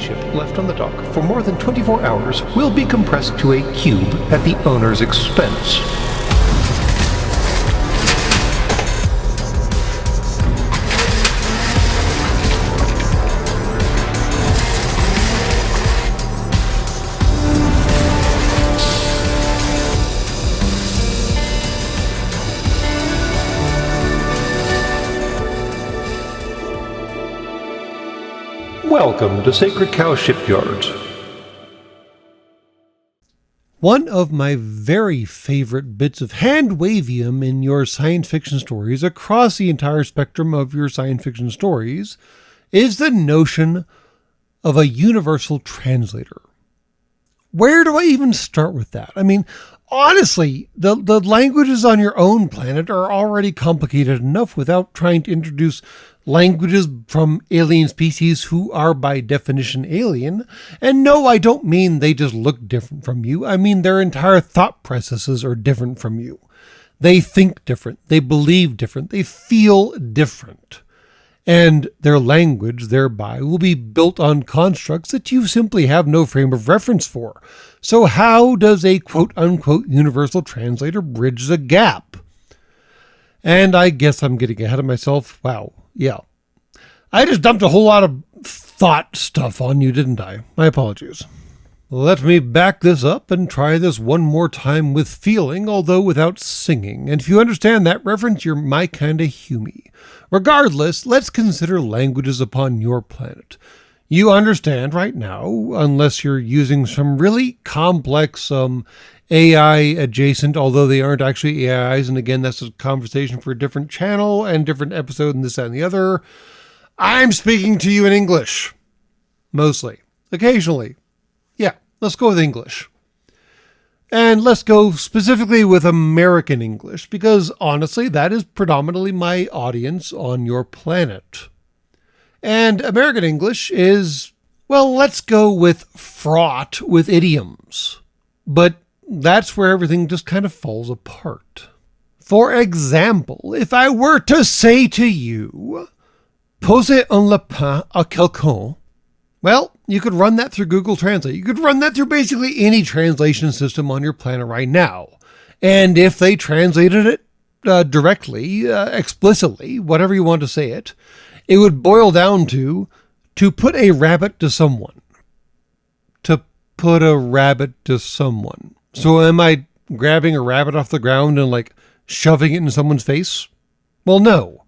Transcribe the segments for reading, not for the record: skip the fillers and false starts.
ship left on the dock for more than 24 hours will be compressed to a cube at the owner's expense. Welcome to Sacred Cow Shipyards. One of my very favorite bits of hand-wavium in your science fiction stories across the entire spectrum of your science fiction stories is the notion of a universal translator. Where do I even start with that? I mean, honestly, the languages on your own planet are already complicated enough without trying to introduce languages from alien species who are by definition alien. And no, I don't mean they just look different from you. I mean their entire thought processes are different from you. They think different. They believe different. They feel different. And their language, thereby, will be built on constructs that you simply have no frame of reference for. So how does a quote-unquote universal translator bridge the gap? And I guess I'm getting ahead of myself. Wow. Yeah. I just dumped a whole lot of thought stuff on you, didn't I? My apologies. Let me back this up and try this one more time with feeling, although without singing. And if you understand that reference, you're my kind of humie. Regardless, let's consider languages upon your planet. You understand right now, unless you're using some really complex AI adjacent, although they aren't actually AIs, and again, that's a conversation for a different channel and different episode and this, that, and the other. I'm speaking to you in English. Mostly. Occasionally. Yeah, let's go with English. And let's go specifically with American English, because honestly, that is predominantly my audience on your planet. And American English is, well, let's go with fraught with idioms. But that's where everything just kind of falls apart. For example, if I were to say to you, posez un lapin à quelqu'un, well, you could run that through Google Translate. You could run that through basically any translation system on your planet right now. And if they translated it directly, explicitly, whatever you want to say it, it would boil down to put a rabbit to someone. To put a rabbit to someone. So am I grabbing a rabbit off the ground and like shoving it in someone's face? Well, no,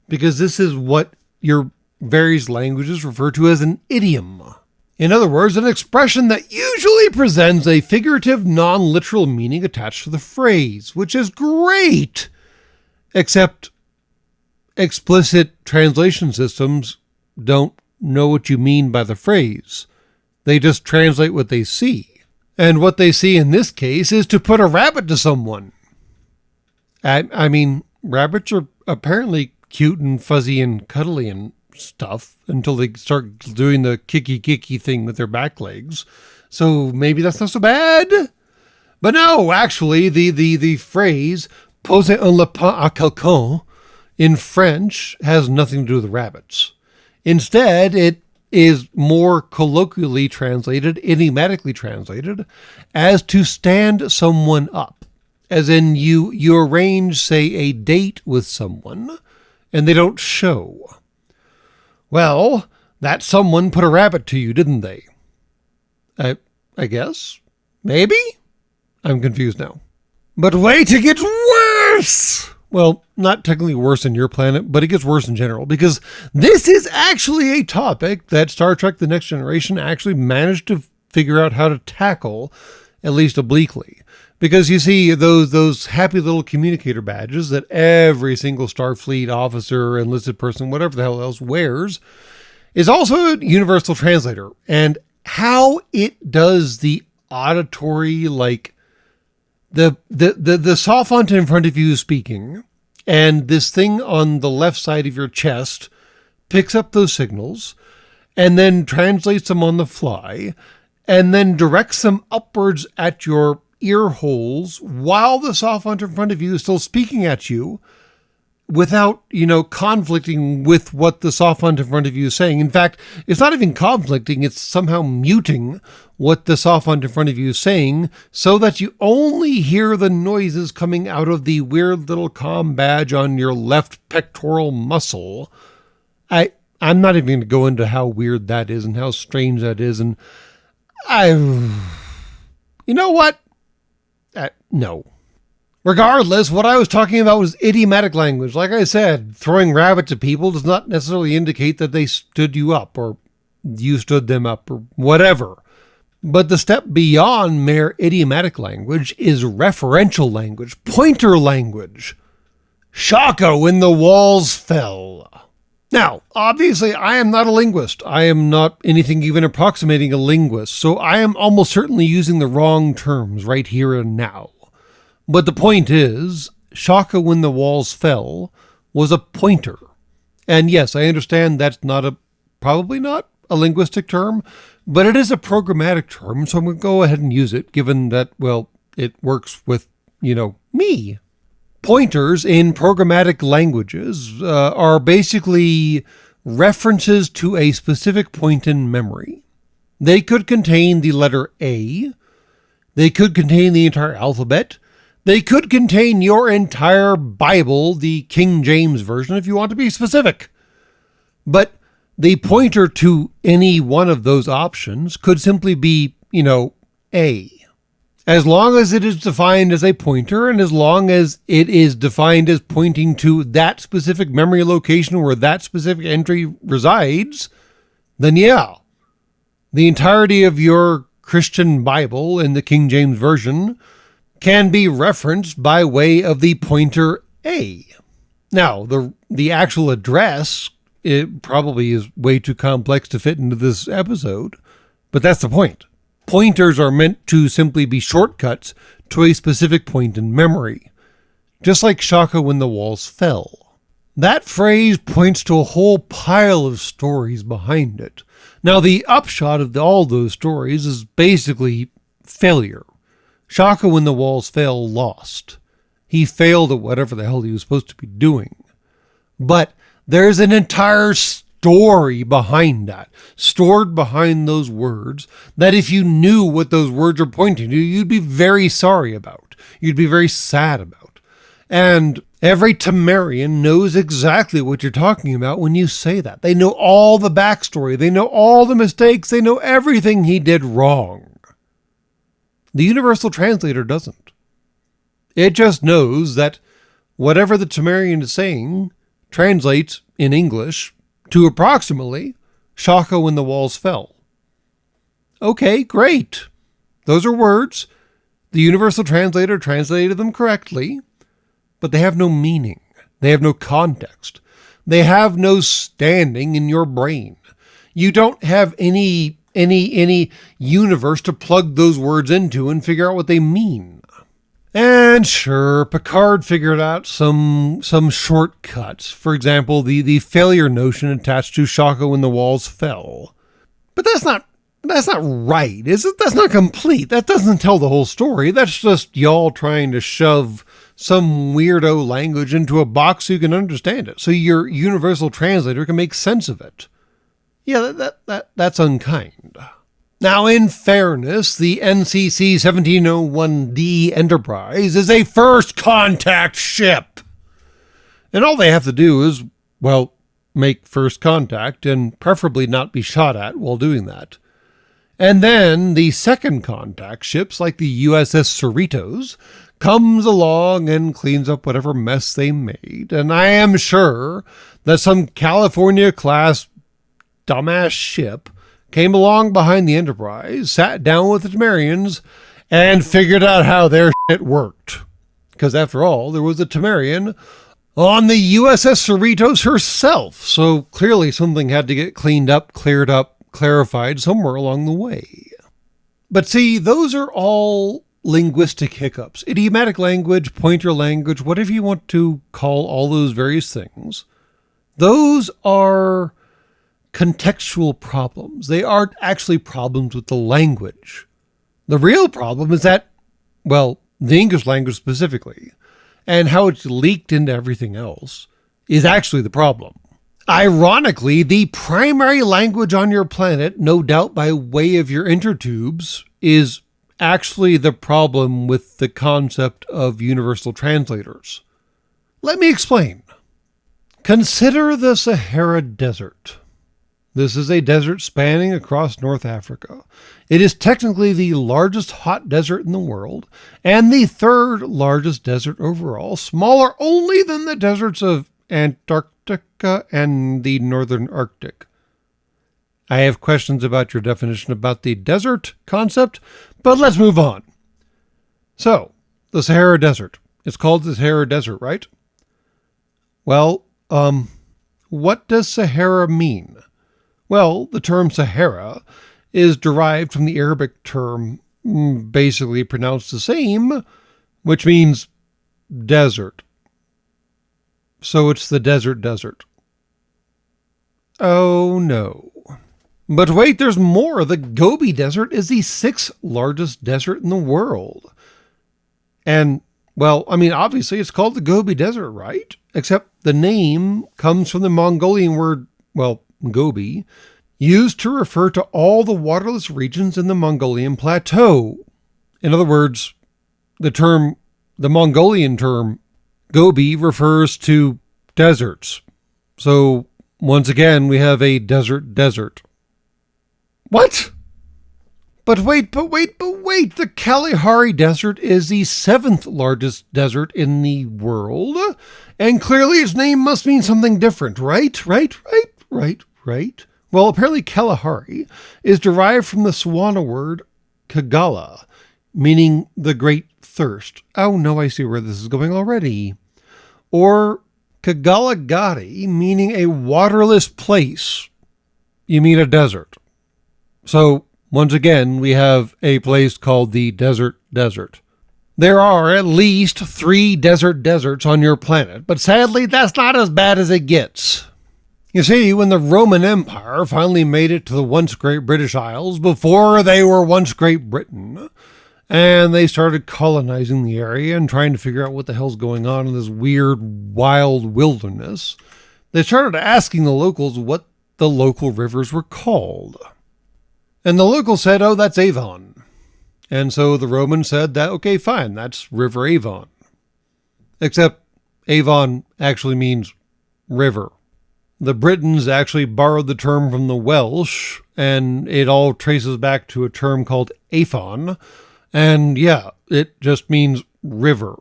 because this is what your various languages refer to as an idiom. In other words, an expression that usually presents a figurative, non-literal meaning attached to the phrase, which is great, except explicit translation systems don't know what you mean by the phrase. They just translate what they see. And what they see in this case is to put a rabbit to someone. I mean, rabbits are apparently cute and fuzzy and cuddly and stuff until they start doing the kicky thing with their back legs. So maybe that's not so bad. But no, actually, the phrase posez un lapin à quelqu'un in French has nothing to do with rabbits. Instead, it is more colloquially translated, idiomatically translated, as to stand someone up. As in you arrange, say, a date with someone, and they don't show. Well, that someone put a rabbit to you, didn't they? I guess? Maybe? I'm confused now. But wait, it gets worse! Well, not technically worse than your planet, but it gets worse in general, because this is actually a topic that Star Trek The Next Generation actually managed to figure out how to tackle, at least obliquely. Because you see, those happy little communicator badges that every single Starfleet officer, enlisted person, whatever the hell else wears, is also a universal translator. And how it does the auditory, like the soft font in front of you speaking, and this thing on the left side of your chest picks up those signals and then translates them on the fly and then directs them upwards at your ear holes while the soft font in front of you is still speaking at you. without, conflicting with what the soft font in front of you is saying. In fact, it's not even conflicting, it's somehow muting what the soft font in front of you is saying so that you only hear the noises coming out of the weird little comm badge on your left pectoral muscle. I'm not even going to go into how weird that is and how strange that is. And you know what? No. Regardless, what I was talking about was idiomatic language. Like I said, throwing rabbits at people does not necessarily indicate that they stood you up or you stood them up or whatever. But the step beyond mere idiomatic language is referential language, pointer language. Shaka when the walls fell. Now, obviously, I am not a linguist. I am not anything even approximating a linguist, so I am almost certainly using the wrong terms right here and now. But the point is, Shaka when the walls fell was a pointer. And yes, I understand that's probably not a linguistic term, but it is a programmatic term, so I'm going to go ahead and use it, given that, well, it works with, me. Pointers in programmatic languages are basically references to a specific point in memory. They could contain the letter A. They could contain the entire alphabet. They could contain your entire Bible, the King James Version, if you want to be specific. But the pointer to any one of those options could simply be, A. As long as it is defined as a pointer and as long as it is defined as pointing to that specific memory location where that specific entry resides, then yeah, the entirety of your Christian Bible in the King James Version can be referenced by way of the pointer A. Now, the actual address, it probably is way too complex to fit into this episode, but that's the point. Pointers are meant to simply be shortcuts to a specific point in memory, just like Shaka when the walls fell. That phrase points to a whole pile of stories behind it. Now, the upshot of all those stories is basically failure. Shaka when the walls fell lost. He failed at whatever the hell he was supposed to be doing. But there's an entire story behind that, stored behind those words, that if you knew what those words are pointing to, you'd be very sorry about. You'd be very sad about. And every Temerian knows exactly what you're talking about when you say that. They know all the backstory. They know all the mistakes. They know everything he did wrong. The Universal Translator doesn't. It just knows that whatever the Temerian is saying translates in English to approximately Shaka when the walls fell. Okay, great. Those are words. The Universal Translator translated them correctly, but they have no meaning. They have no context. They have no standing in your brain. You don't have any universe to plug those words into and figure out what they mean. And sure, Picard figured out some shortcuts. For example, the failure notion attached to Shaka when the walls fell. But that's not right, is it? That's not complete. That doesn't tell the whole story. That's just y'all trying to shove some weirdo language into a box so you can understand it, so your Universal Translator can make sense of it. Yeah, that's unkind. Now, in fairness, the NCC 1701D Enterprise is a first contact ship. And all they have to do is, well, make first contact and preferably not be shot at while doing that. And then the second contact ships, like the USS Cerritos, comes along and cleans up whatever mess they made. And I am sure that some California-class dumbass ship came along behind the Enterprise, sat down with the Temerians, and figured out how their shit worked. Because after all, there was a Temerian on the USS Cerritos herself, so clearly something had to get cleaned up, cleared up, clarified somewhere along the way. But see, those are all linguistic hiccups. Idiomatic language, pointer language, whatever you want to call all those various things. Those are contextual problems. They aren't actually problems with the language. The real problem is that, well, the English language specifically, and how it's leaked into everything else, is actually the problem. Ironically, the primary language on your planet, no doubt by way of your intertubes, is actually the problem with the concept of universal translators. Let me explain. Consider the Sahara Desert. This is a desert spanning across North Africa. It is technically the largest hot desert in the world and the third largest desert overall, smaller only than the deserts of Antarctica and the Northern Arctic. I have questions about your definition about the desert concept, but let's move on. So, the Sahara Desert. It's called the Sahara Desert, right? Well, what does Sahara mean? Well, the term Sahara is derived from the Arabic term, basically pronounced the same, which means desert. So it's the desert. Oh no. But wait, there's more. The Gobi Desert is the 6th largest desert in the world. And, well, I mean, obviously it's called the Gobi Desert, right? Except the name comes from the Mongolian word, well, Gobi, used to refer to all the waterless regions in the Mongolian plateau. In other words, the Mongolian term Gobi refers to deserts. So, once again, we have a desert. What? But wait, the Kalahari Desert is the 7th largest desert in the world, and clearly its name must mean something different, right? Well, apparently Kalahari is derived from the Swana word Kagala, meaning the great thirst. Oh no, I see where this is going already. Or Kagalagati, meaning a waterless place. You mean a desert. So, once again, we have a place called the Desert. There are at least 3 deserts on your planet, but sadly, that's not as bad as it gets. You see, when the Roman Empire finally made it to the once great British Isles, before they were once Great Britain, and they started colonizing the area and trying to figure out what the hell's going on in this weird, wild wilderness, they started asking the locals what the local rivers were called. And the locals said, oh, that's Avon. And so the Romans said that, okay, fine, that's River Avon. Except Avon actually means river. The Britons actually borrowed the term from the Welsh, and it all traces back to a term called Afon, and yeah, it just means river.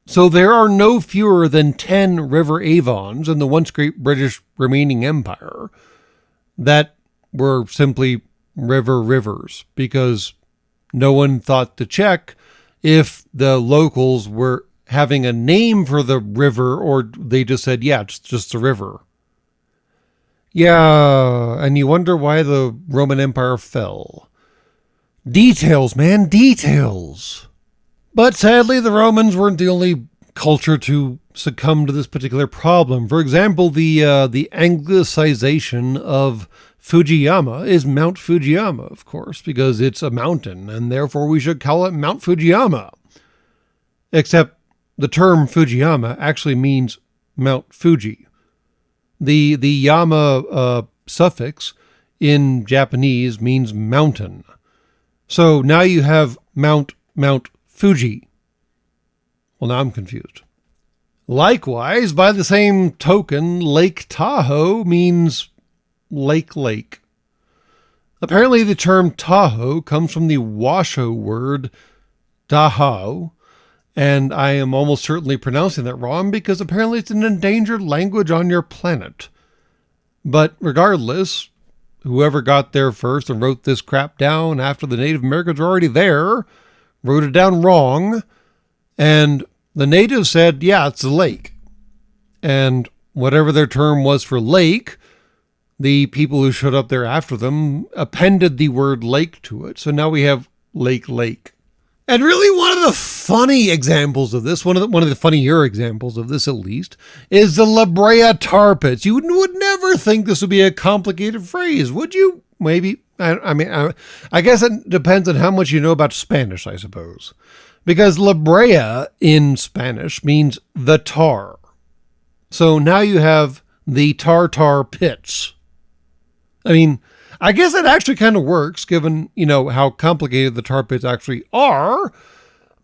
So there are no fewer than 10 River Avons in the once great British remaining empire that were simply rivers, because no one thought to check if the locals were having a name for the river, or they just said, yeah, it's just the river. Yeah, and you wonder why the Roman Empire fell. Details, man, details. But sadly, the Romans weren't the only culture to succumb to this particular problem. For example, the anglicization of Fujiyama is Mount Fujiyama, of course, because it's a mountain, and therefore we should call it Mount Fujiyama. Except the term Fujiyama actually means Mount Fuji. The yama suffix in Japanese means mountain. So now you have Mount Fuji. Well, now I'm confused. Likewise, by the same token, Lake Tahoe means lake. Apparently the term Tahoe comes from the Washoe word Dahau, and I am almost certainly pronouncing that wrong because apparently it's an endangered language on your planet. But regardless, whoever got there first and wrote this crap down after the Native Americans were already there, wrote it down wrong, and the natives said, yeah, it's a lake. And whatever their term was for lake, the people who showed up there after them appended the word lake to it. So now we have lake. And really one of the funny examples of this, one of the funnier examples of this at least, is the La Brea tar pits. You would never think this would be a complicated phrase, would you? Maybe. I guess it depends on how much you know about Spanish, I suppose. Because La Brea in Spanish means the tar. So now you have the tartar pits. I mean, I guess it actually kind of works given, how complicated the tar pits actually are.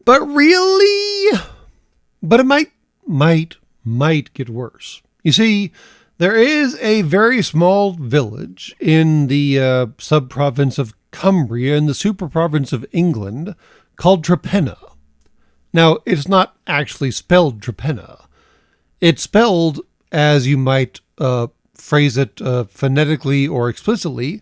But really, but it might get worse. You see, there is a very small village in the sub-province of Cumbria in the super-province of England called Torpenhow. Now, it's not actually spelled Torpenhow. It's spelled, as you might phrase it phonetically or explicitly,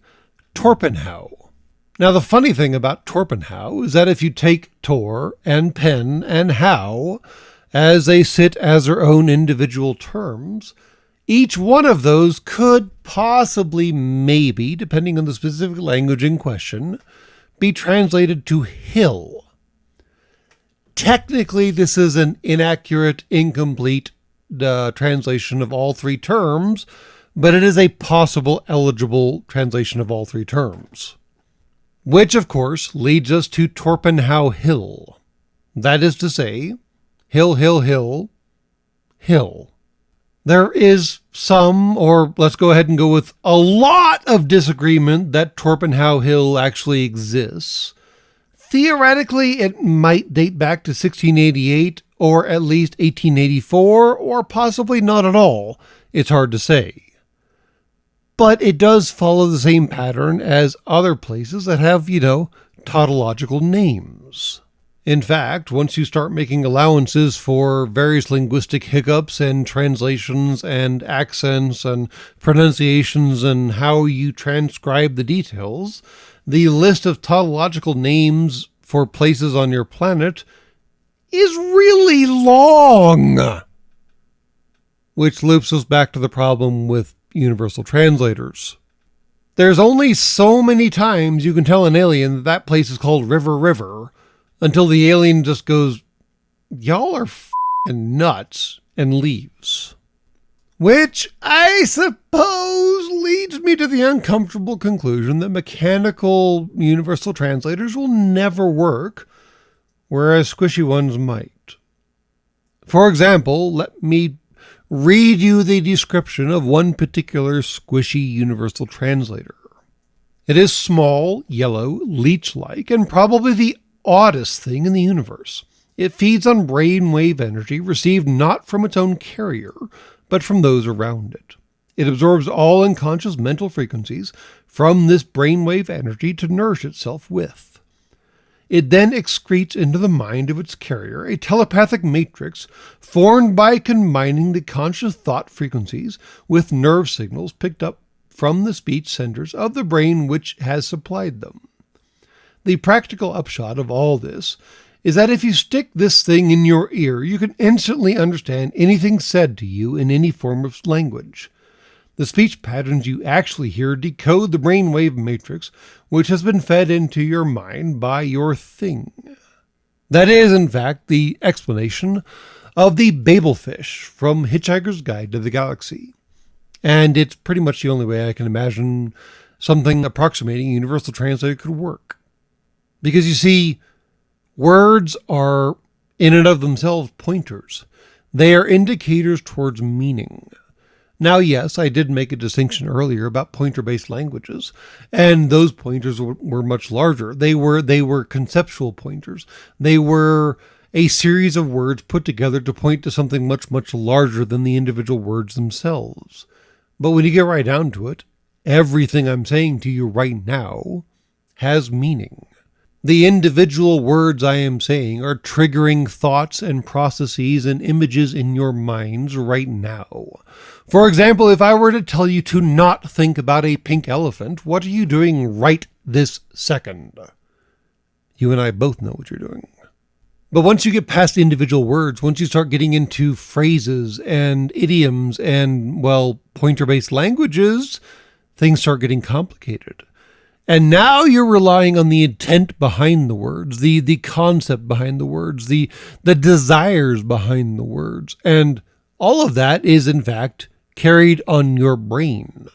Torpenhow. Now, the funny thing about Torpenhow is that if you take Tor and Pen and How, as they sit as their own individual terms, each one of those could possibly, maybe, depending on the specific language in question, be translated to hill. Technically, this is an inaccurate, incomplete translation of all three terms, but it is a possible eligible translation of all three terms. Which, of course, leads us to Torpenhow Hill. That is to say, hill, hill, hill, hill. There is some, or let's go ahead and go with a lot of disagreement that Torpenhow Hill actually exists. Theoretically, it might date back to 1688 or at least 1884, or possibly not at all. It's hard to say. But it does follow the same pattern as other places that have, tautological names. In fact, once you start making allowances for various linguistic hiccups and translations and accents and pronunciations and how you transcribe the details, the list of tautological names for places on your planet is really long. Which loops us back to the problem with universal translators. There's only so many times you can tell an alien that that place is called River River until the alien just goes, "Y'all are f***ing nuts," and leaves. Which, I suppose, leads me to the uncomfortable conclusion that mechanical universal translators will never work, whereas squishy ones might. For example, let me read you the description of one particular squishy universal translator. It is small, yellow, leech-like, and probably the oddest thing in the universe. It feeds on brainwave energy received not from its own carrier, but from those around it. It absorbs all unconscious mental frequencies from this brainwave energy to nourish itself with. It then excretes into the mind of its carrier a telepathic matrix formed by combining the conscious thought frequencies with nerve signals picked up from the speech centers of the brain which has supplied them. The practical upshot of all this is that if you stick this thing in your ear, you can instantly understand anything said to you in any form of language. The speech patterns you actually hear decode the brainwave matrix, which has been fed into your mind by your thing. That is, in fact, the explanation of the Babelfish from Hitchhiker's Guide to the Galaxy. And it's pretty much the only way I can imagine something approximating Universal Translator could work. Because you see, words are in and of themselves pointers. They are indicators towards meaning. Now, yes, I did make a distinction earlier about pointer-based languages, and those pointers were much larger. They were conceptual pointers. They were a series of words put together to point to something much, much larger than the individual words themselves. But when you get right down to it, everything I'm saying to you right now has meaning. The individual words I am saying are triggering thoughts and processes and images in your minds right now. For example, if I were to tell you to not think about a pink elephant, what are you doing right this second? You and I both know what you're doing. But once you get past individual words, once you start getting into phrases and idioms and, pointer-based languages, things start getting complicated. And now you're relying on the intent behind the words, the concept behind the words, the desires behind the words. And all of that is, in fact, carried on your brain.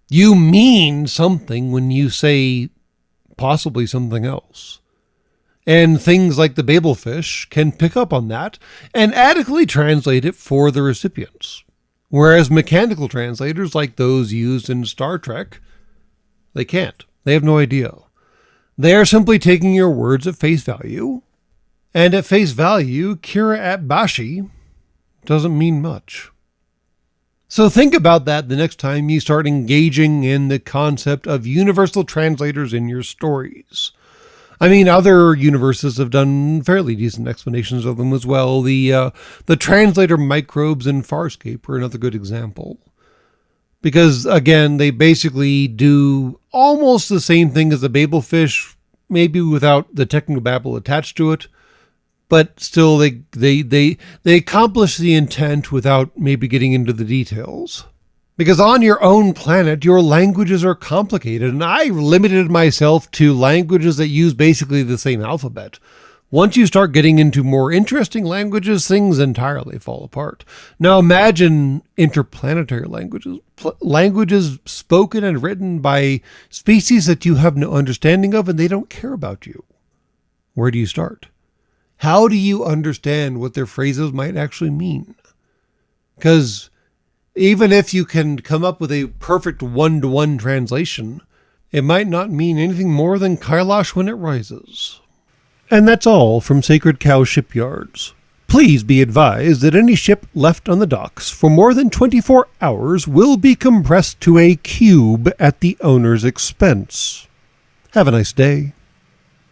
You mean something when you say possibly something else. And things like the Babelfish can pick up on that and adequately translate it for the recipients. Whereas mechanical translators, like those used in Star Trek, they can't. They have no idea. They are simply taking your words at face value, and at face value, Kira at Bashi doesn't mean much. So think about that the next time you start engaging in the concept of universal translators in your stories. I mean, other universes have done fairly decent explanations of them as well. The translator microbes in Farscape are another good example. Because, again, they basically do almost the same thing as the Babelfish, maybe without the technical babble attached to it. But still, they accomplish the intent without maybe getting into the details. Because on your own planet, your languages are complicated, and I limited myself to languages that use basically the same alphabet. Once you start getting into more interesting languages, things entirely fall apart. Now imagine interplanetary languages, languages spoken and written by species that you have no understanding of and they don't care about you. Where do you start? How do you understand what their phrases might actually mean? Because even if you can come up with a perfect one-to-one translation, it might not mean anything more than Kailash when it rises. And that's all from Sacred Cow Shipyards. Please be advised that any ship left on the docks for more than 24 hours will be compressed to a cube at the owner's expense. Have a nice day.